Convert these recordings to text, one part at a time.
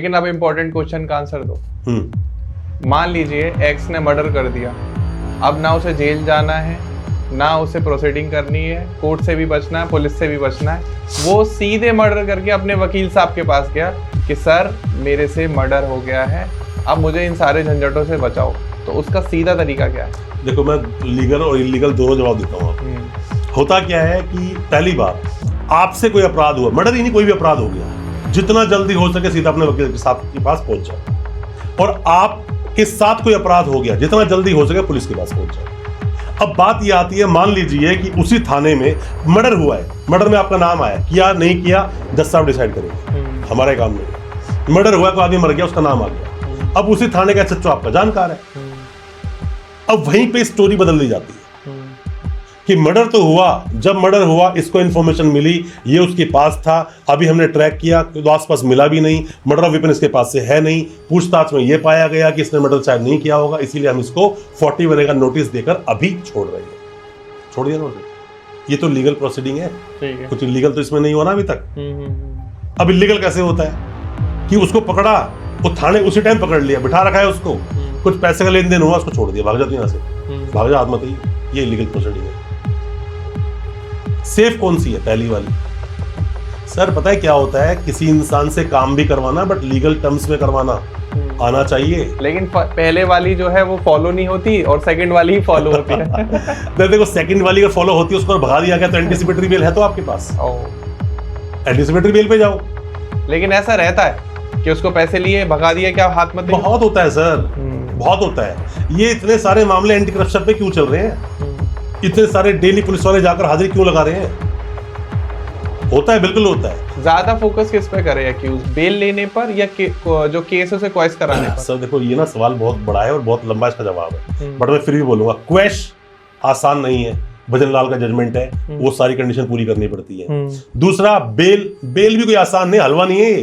लेकिन अब important question का आंसर दो। मान लीजिए एक्स ने मर्डर कर दिया, अब ना उसे जेल जाना है, ना उसे प्रोसीडिंग करनी है, कोर्ट से भी बचना है, पुलिस से भी बचना है। वो सीधे मर्डर करके अपने वकील साहब के पास गया कि सर मेरे से मर्डर हो गया है, अब मुझे इन सारे झंझटों से बचाओ। तो उसका सीधा तरीका क्या है? देखो, मैं लीगल और इलीगल दोनों जवाब देता हूँ आपको। होता क्या है कि पहली बात, आपसे कोई अपराध हुआ, मर्डर ही नहीं कोई भी अपराध हो गया, जितना जल्दी हो सके सीधा अपने वकील साहब के पास पहुंच जाओ। और आपके साथ कोई अपराध हो गया, जितना जल्दी हो सके पुलिस के पास पहुंच जाओ। अब बात ये आती है, मान लीजिए कि उसी थाने में मर्डर हुआ है, मर्डर में आपका नाम आया, किया नहीं किया जज साहब डिसाइड करेंगे, हमारा काम नहीं। मर्डर हुआ, कोई आदमी मर गया, उसका नाम आ गया, अब उसी थाने का एसएचओ आपका जानकार है। अब वहीं पे स्टोरी बदल दी जाती है कि मर्डर तो हुआ, जब मर्डर हुआ इसको इन्फॉर्मेशन मिली, ये उसके पास था, अभी हमने ट्रैक किया तो आसपास मिला भी नहीं, मर्डर ऑफ वेपन इसके पास से है नहीं, पूछताछ में ये पाया गया कि इसने मर्डर शायद नहीं किया होगा, इसीलिए हम इसको 41 का नोटिस देकर अभी छोड़ रहे हैं। छोड़ दिया नोटिस। ये तो लीगल प्रोसीडिंग है, कुछ इलीगल तो इसमें नहीं हुआ ना अभी तक। अब इलीगल कैसे होता है कि उसको पकड़ा, वो थाने उसी टाइम पकड़ लिया, बिठा रखा है उसको, कुछ पैसे का लेन देन हुआ, उसको छोड़ दिया, भाग जाती यहाँ से, भाग जा आत्महत्या, ये इलीगल प्रोसीडिंग है। सेफ कौन सी है? पहली वाली। सर पता है क्या होता है, किसी इंसान से काम भी करवाना बट लीगल टर्म्स में करवाना आना चाहिए। लेकिन पहले वाली जो है वो फॉलो नहीं होती और सेकंड वाली ही फॉलो होती है। देखो, सेकंड वाली अगर फॉलो होती है, उसको भगा दिया गया तो एंटीसिपेटरी बेल है तो आपके पास, एंटीसिपेटरी बेल पे जाओ। लेकिन ऐसा रहता है कि उसको पैसे लिए भगा दिया, क्या हाथ मत? बहुत होता है सर, बहुत होता है। ये इतने सारे मामले एंटी करप्शन पे क्यों चल रहे हैं? इतने सारे डेली पुलिस वाले जाकर हाजिरी क्यों लगा रहे हैं? होता है, बिल्कुल होता है। ज्यादा फोकस किस पे करे एक्यूज, बेल लेने पर या जो केस उसे क्वेश कराने पर? सर देखो, ये ना सवाल बहुत बड़ा है और बहुत लंबा इसका जवाब है, बट मैं फिर भी बोलूंगा, क्वेश आसान नहीं है। भजन लाल का जजमेंट है, वो सारी कंडीशन पूरी करनी पड़ती है। दूसरा, बेल भी कोई आसान नहीं, हलवा नहीं है।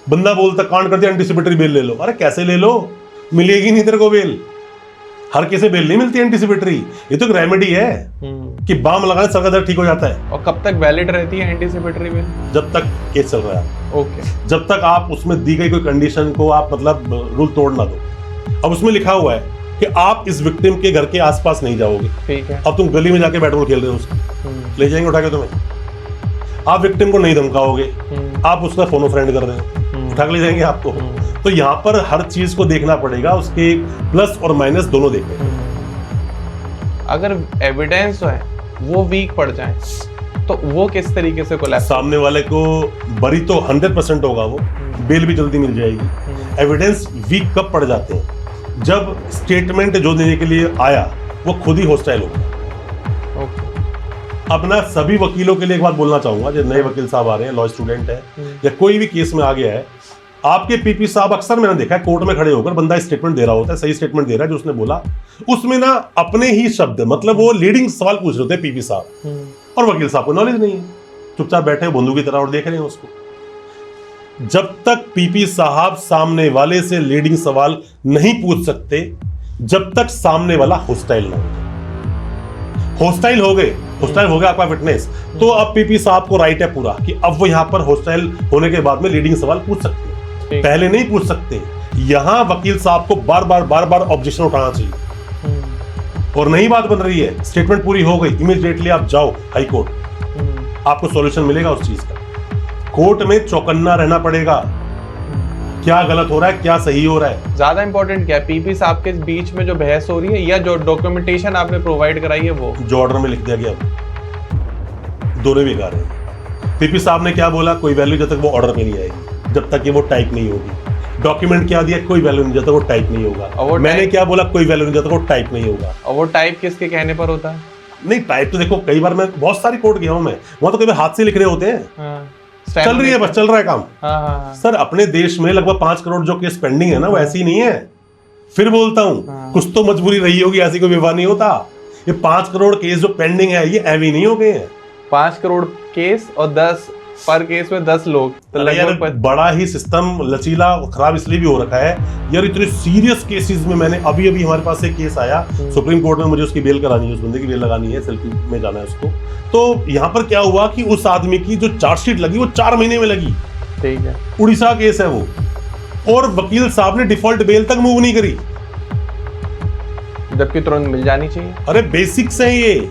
बंदा बोलता कांड कर दिया, एंटीसिपेटरी बेल ले लो, अरे कैसे ले लो, मिलेगी नहीं तेरे को बेल। हर किसी बेल नहीं मिलती एंटीसिपेटरी, ये तो एक रेमेडी है कि बाम लगाने सर का दर्द ठीक हो जाता है। और कब तक वैलिड रहती है एंटीसिपेटरी बेल? जब तक केस चल रहा है। ओके। जब तक आप उसमें दी गई कोई कंडीशन को आप मतलब रूल तोड़ ना दो। अब उसमें लिखा हुआ है कि आप इस विक्टिम के घर के आसपास नहीं जाओगे। ठीक है। अब तुम गली में जाके बैट बॉल खेल रहे हो, उसको ले जाएंगे उठा के तुम्हें। आप विक्टिम को नहीं धमकाओगे, आप उसका फोन फ्रेंड कर रहे हो, उठा के ले जाएंगे आपको। तो यहाँ पर हर चीज को देखना पड़ेगा, उसके प्लस और माइनस दोनों देखने। अगर एविडेंस है वो वीक पड़ जाए तो वो किस तरीके से कोलैप्स? सामने वाले को बरी तो 100% होगा, वो बेल भी जल्दी मिल जाएगी। एविडेंस वीक कब पड़ जाते हैं? जब स्टेटमेंट जो देने के लिए आया वो खुद ही हॉस्टाइल होगा। अब ना सभी वकीलों के लिए एक बात बोलना चाहूंगा, जो नए वकील साहब आ रहे हैं, लॉ स्टूडेंट है या कोई भी केस में आ गया है, आपके पीपी साहब अक्सर मैंने देखा है कोर्ट में खड़े होकर बंदा स्टेटमेंट दे रहा होता है, सही स्टेटमेंट दे रहा है जो उसने बोला, उसमें ना अपने ही शब्द, मतलब वो लीडिंग सवाल पूछ रहे होते हैं पीपी साहब, और वकील साहब को नॉलेज नहीं है, चुपचाप बैठे हैं बंदूक की तरह और देख रहे हैं उसको। जब तक पीपी साहब सामने वाले से लीडिंग सवाल नहीं पूछ सकते, जब तक सामने वाला हॉस्टाइल ना हो। हॉस्टाइल हो गए, हॉस्टाइल हो गया आपका विटनेस, तो अब पीपी साहब को राइट है पूरा कि अब वो यहाँ पर हॉस्टाइल होने के बाद में लीडिंग सवाल पूछ सकते हैं, पहले नहीं पूछ सकते। यहां वकील साहब को बार बार ऑब्जेक्शन उठाना चाहिए। और नई बात बन रही है, स्टेटमेंट पूरी हो गई, इमीडिएटली आप जाओ हाई कोर्ट, आपको सॉल्यूशन मिलेगा उस चीज का। कोर्ट में चौकन्ना रहना पड़ेगा, क्या गलत हो रहा है, क्या सही हो रहा है। ज्यादा इंपॉर्टेंट क्या है, पीपी साहब के बीच में जो बहस हो रही है या जो डॉक्यूमेंटेशन आपने प्रोवाइड कराई है वो जो ऑर्डर में लिख दिया गया, दोनों बेकार है। पीपी साहब ने क्या बोला, कोई वैल्यू जब तक वो ऑर्डर पे नहीं आएगी, जब तक ये वो टाइप नहीं होगी। डॉक्यूमेंट क्या दिया, कोई वैल्यू नहीं जब तक वो टाइप नहीं होगा। मैंने क्या बोला, कोई वैल्यू नहीं जब तक वो टाइप नहीं होगा। और वो टाइप किसके कहने पर होता है? नहीं, टाइप तो देखो, कई बार मैं बहुत सारी कोर्ट गया हूं, मैं वहां तो कई बार हाथ से लिख रहे होते हैं। चल रही है, बस चल रहा है काम। सर अपने देश में लगभग 5 करोड़ जो केस पेंडिंग है ना, वो ऐसी नहीं है। फिर बोलता हूँ, कुछ तो मजबूरी रही होगी, ऐसी कोई विवाद नहीं होता। ये 5 करोड़ केस जो पेंडिंग है, ये एवी नहीं हो गए हैं। 5 करोड़ केस और 10 पर केस में 10 लोग, तो यार बड़ा ही सिस्टम लचीला खराब इसलिए भी हो रखा है यार। इतने सीरियस केसेस में मैंने अभी हमारे पास एक केस आया सुप्रीम कोर्ट में, मुझे उसकी बेल करानी है, उस बंदे की बेल लगानी है, सेल्फी में जाना है उसको। तो यहाँ पर क्या हुआ कि उस आदमी की जो चार्जशीट लगी वो 4 महीने में लगी। ठीक है, उड़ीसा केस है वो, और वकील साहब ने डिफॉल्ट बेल तक मूव नहीं करी, जबकि तुरंत मिल जानी चाहिए। अरे बेसिक्स हैं ये।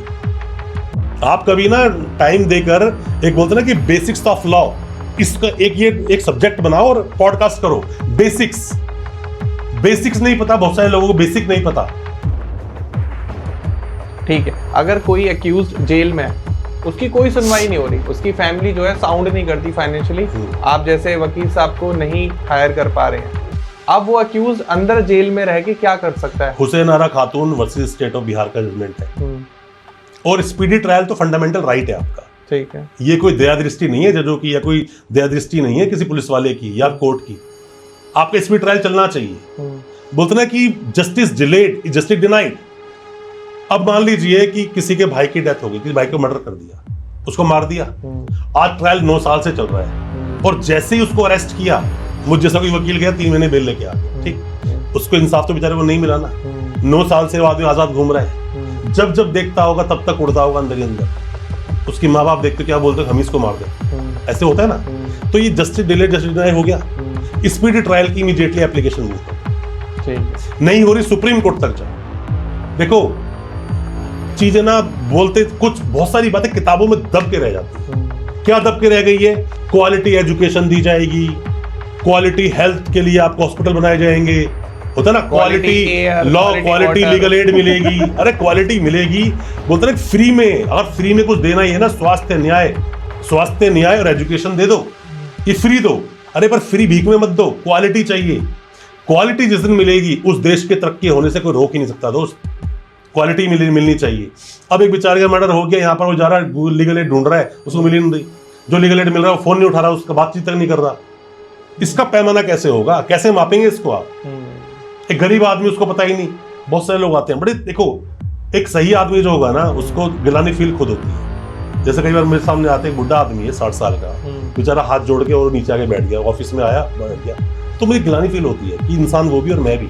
आप कभी ना टाइम देकर एक बोलते ना कि बेसिक्स ऑफ लॉ, इसका एक सब्जेक्ट बनाओ और पॉडकास्ट करो। बेसिक्स नहीं पता, बहुत सारे लोगों को बेसिक नहीं पता। ठीक है, अगर कोई एक्यूज्ड जेल में है, उसकी कोई सुनवाई नहीं हो रही, उसकी फैमिली जो है साउंड नहीं करती फाइनेंशियली, आप जैसे वकील साहब को नहीं हायर कर पा रहे हैं, अब वो अक्यूज अंदर जेल में रह के क्या कर सकता है? हुसैन आरा खातून वर्सेस स्टेट ऑफ बिहार का जजमेंट है, और स्पीडी ट्रायल तो फंडामेंटल राइट है आपका। ठीक है, ये कोई दया दृष्टि नहीं है जजों की, या कोई दया दृष्टि नहीं है किसी पुलिस वाले की या कोर्ट की। आपका स्पीड ट्रायल चलना चाहिए। बोलते ना कि justice delayed is justice denied. अब मान लीजिए कि किसी के भाई की डेथ हो गई, किसी भाई को मर्डर कर दिया, उसको मार दिया, आज ट्रायल 9 साल से चल रहा है, और जैसे ही उसको अरेस्ट किया, मुझ जैसा कोई वकील गया 3 महीने बेल लेके आ गया, ठीक, उसको इंसाफ तो बेचारे को नहीं मिला ना। 9 साल से वो आदमी आजाद घूम रहा है, जब जब देखता होगा तब तक उड़ता होगा अंदर ही अंदर। उसकी माँ बाप देखते क्या बोलते, हम इसको मार दे, ऐसे होता है ना। तो ये जस्टिस डिलेड जस्टिस डिनाइड हो गया। स्पीडी ट्रायल की इमीडिएटली एप्लीकेशन नहीं हो रही, सुप्रीम कोर्ट तक जाओ। देखो चीजें ना बोलते कुछ, बहुत सारी बातें किताबों में दब के रह जाती है। क्या दब के रह गई है? क्वालिटी एजुकेशन दी जाएगी, क्वालिटी हेल्थ के लिए आपको हॉस्पिटल बनाए जाएंगे, होता ना, quality law, quality legal aid मिलेगी। अरे क्वालिटी मिलेगी, बोलते ना फ्री में, अगर फ्री में कुछ देना ही है ना, स्वास्थ्य न्याय और एजुकेशन दे दो, ये फ्री दो। अरे पर फ्री भीख में मत दो, क्वालिटी चाहिए। क्वालिटी जिस दिन मिलेगी उस देश के तरक्की होने से कोई रोक ही नहीं सकता दोस्त। क्वालिटी मिलनी चाहिए। अब एक बेचारे का मर्डर हो गया, यहाँ पर वो जा रहा है लीगल एड ढूंढ रहा है, उसको मिल नहीं रही। जो लीगल एड मिल रहा है वो फोन नहीं उठा रहा, उसका बातचीत तक नहीं कर रहा। इसका पैमाना कैसे होगा? कैसे मापेंगे इसको आप? एक गरीब आदमी, उसको पता ही नहीं। बहुत सारे लोग आते हैं, बड़े देखो, एक सही आदमी जो होगा ना, उसको गिलानी फील खुद होती है। जैसे कई बार मेरे सामने आते, एक बुढ़ा आदमी है 60 साल का, बेचारा हाथ जोड़ के और नीचे आके बैठ गया, ऑफिस में आया बैठ गया, तो मुझे गिलानी फील होती है कि इंसान वो भी और मैं भी।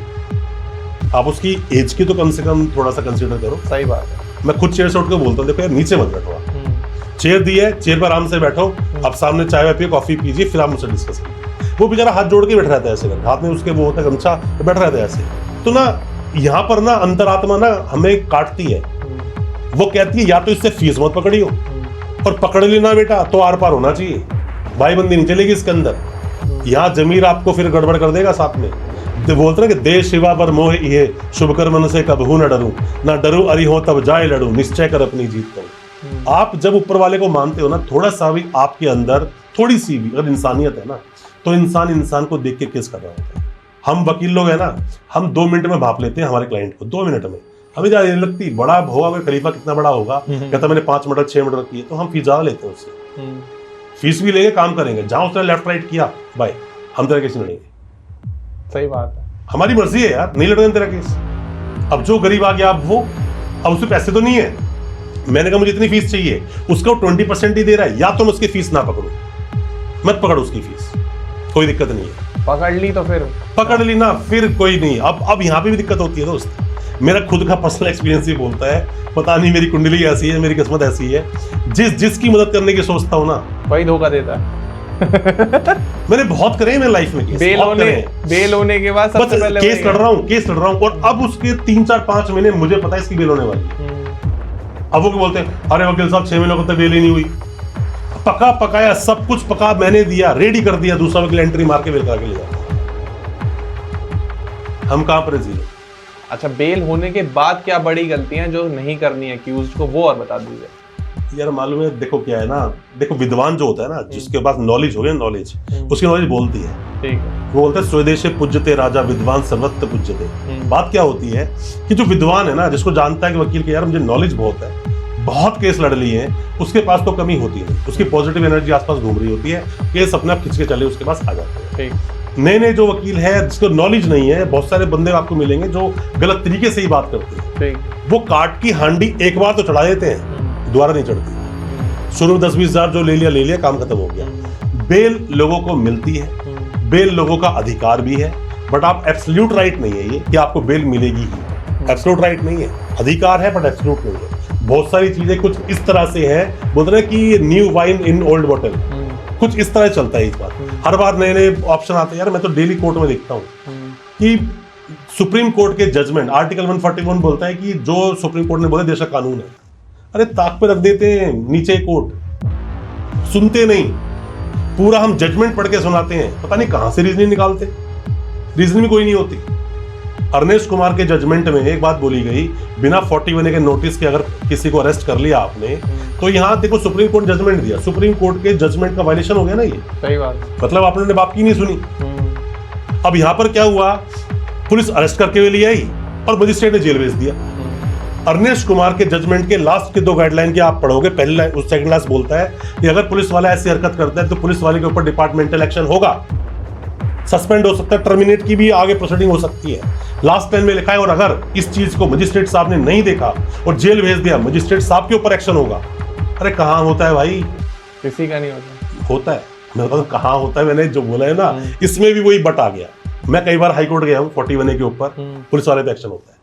आप उसकी एज की तो कम से कम थोड़ा सा कंसीडर करो। सही बात है। मैं खुद चेयर से उठ के बोलता हूँ, देखो यार नीचे मत बैठो, चेयर दी है, चेयर पर आराम से बैठो, आप सामने चाय वाय पिए, कॉफी पीजिए, फिर आप मुझसे डिस्कस कीजिए। वो बेचारा हाथ जोड़ के बैठ रहता है ऐसे, हाथ में उसके वो होता है गमछा, बैठ रहता है ऐसे। तो ना यहाँ पर ना अंतरात्मा ना हमें काटती है, वो कहती है या तो इससे फीस मत पकड़ियो, और पकड़ लेना बेटा तो आर पार होना चाहिए, भाई बंदी नहीं चलेगी इसके अंदर। यहाँ जमीर आपको फिर गड़बड़ कर देगा साथ में। बोलते ना कि देश शिवा पर मोह ये, शुभ कर्म से कबहू न डरूं, ना डरूं अरि हो तब जाए लड़ूं, निश्चय कर अपनी जीत करूं। आप जब ऊपर वाले को मानते हो ना, थोड़ा सा भी आपके अंदर थोड़ी सी भी अगर इंसानियत है ना, तो इंसान को देख के केस कर रहा होता है। हम वकील लोग है ना, हम 2 मिनट में भाप लेते हैं हमारे क्लाइंट को, 2 मिनट में। हमें ज्यादा नहीं लगती, बड़ा होगा अगर खलीफा कितना बड़ा होगा, कहता मैंने 5 मर्डर 6 मर्डर किए, तो हम फीस ज्यादा लेते हैं उससे। फीस भी लेंगे, काम करेंगे, जहां उसने लेफ्ट राइट किया भाई हम तेरा केस लड़ेंगे। सही बात है, हमारी मर्जी है यार, नहीं लड़ेंगे तेरा केस। अब जो गरीब आ गया, अब वो, अब उसके पैसे तो नहीं है, मैंने कहा मुझे इतनी फीस चाहिए, उसका 20% ही दे रहा है, या तो मैं उसकी फीस ना पकड़ू, मत पकड़ उसकी फीस, कोई दिक्कत नहीं है। पकड़ ली तो फिर पकड़ ली ना, फिर कोई नहीं। अब यहाँ पे भी दिक्कत होती है दोस्त। मेरा खुद का पर्सनल एक्सपीरियंस ही बोलता है, पता नहीं मेरी कुंडली ऐसी है, मेरी किस्मत ऐसी है, जिसकी मदद करने की सोचता हूँ ना, वही धोखा देता है। मैंने बहुत करे मेरे लाइफ में केस, बेल होने के बाद सबसे पहले केस लड़ रहा हूँ, और अब उसके 3 4 5 महीने मुझे पता है इसकी बेल होने वाली है। अब वो क्या बोलते हैं, अरे वकील साहब 6 महीनों तक बेल ही नहीं हुई। पका पकाया सब कुछ पका मैंने दिया, रेडी कर दिया, दूसरा वकील एंट्री मार के बेल करा के ले जाता। हम कहां पर जीरो। अच्छा, बेल होने के बाद क्या बड़ी गलतियां जो नहीं करनी है एक्यूज्ड को, वो और बता दीजिए। यार मालूम है, देखो क्या है ना, देखो विद्वान जो होता है ना, जिसके पास नॉलेज हो गया, नॉलेज उसकी नॉलेज बोलती है। ठीक है, वो बोलते हैं स्वदेशे पूज्यते राजा विद्वान सर्वत्र पूज्यते। बात क्या होती है कि जो विद्वान है ना, जिसको जानता है कि वकील के यार मुझे नॉलेज बहुत है, बहुत केस लड़ लिए हैं, उसके पास तो कमी होती है, उसकी पॉजिटिव एनर्जी आसपास घूम रही होती है, केस अपने आप खिंच के चले उसके पास आ जाते हैं। नए जो वकील है जिसको नॉलेज नहीं है, बहुत सारे बंदे आपको मिलेंगे जो गलत तरीके से ही बात करते हैं। वो काट की हांडी एक बार तो चढ़ा देते हैं, दोबारा नहीं चढ़ती। शुरू में 10-20 हजार जो ले लिया, काम खत्म हो गया। बेल लोगों को मिलती है, बेल लोगों का अधिकार भी है, बट आप एब्सोल्यूट राइट नहीं है ये कि आपको बेल मिलेगी ही। एब्सोल्यूट राइट नहीं है, अधिकार है बट एब्सोल्यूट नहीं है। बहुत सारी चीजें कुछ इस तरह से है, बोलते हैं कि new wine in old bottle, कुछ इस तरह चलता है इस बार। हर बार नए नए ऑप्शन आते हैं यार। मैं तो डेली कोर्ट में देखता हूँ कि सुप्रीम कोर्ट के जजमेंट, आर्टिकल 141 बोलता है कि जो सुप्रीम कोर्ट ने बोला देश का कानून है, अरे ताक पे रख देते हैं नीचे कोर्ट, सुनते नहीं। पूरा हम जजमेंट पढ़ के सुनाते हैं, पता नहीं कहां से रीजनिंग निकालते, रीजनिंग कोई नहीं होती। अर्नेस्ट कुमार के जजमेंट में एक बात बोली गई, बिना 41A के नोटिस के अगर किसी को अरेस्ट कर लिया आपने, तो यहाँ देखो सुप्रीम कोर्ट जजमेंट दिया, सुप्रीम कोर्ट के जजमेंट का वायलेशन हो गया ना ये। सही बात। मतलब आपने बाप की नहीं सुनी। अब यहाँ पर क्या हुआ, पुलिस अरेस्ट करके ले आई और मजिस्ट्रेट ने जेल भेज दिया। अर्नेस्ट कुमार के जजमेंट के लास्ट के 2 गाइडलाइन के आप पढ़ोगे, पहली लाइन उस सेकंड लास्ट बोलता है कि अगर पुलिस वाला ऐसी हरकत करता है तो पुलिस वाले के ऊपर डिपार्टमेंटल एक्शन होगा, सस्पेंड हो सकता है, टर्मिनेट की भी आगे प्रोसीडिंग हो सकती है। लास्ट लाइन में लिखा है और अगर इस चीज को मजिस्ट्रेट साहब ने नहीं देखा और जेल भेज दिया, मजिस्ट्रेट साहब के ऊपर एक्शन होगा। अरे कहाँ होता है भाई, किसी का नहीं होता। होता है, मैं कहता कहाँ होता है, मैंने जो बोला है ना, इसमें भी वही बट आ गया। मैं कई बार हाईकोर्ट गया हूँ 41A के ऊपर, पुलिस वाले पे एक्शन होता है।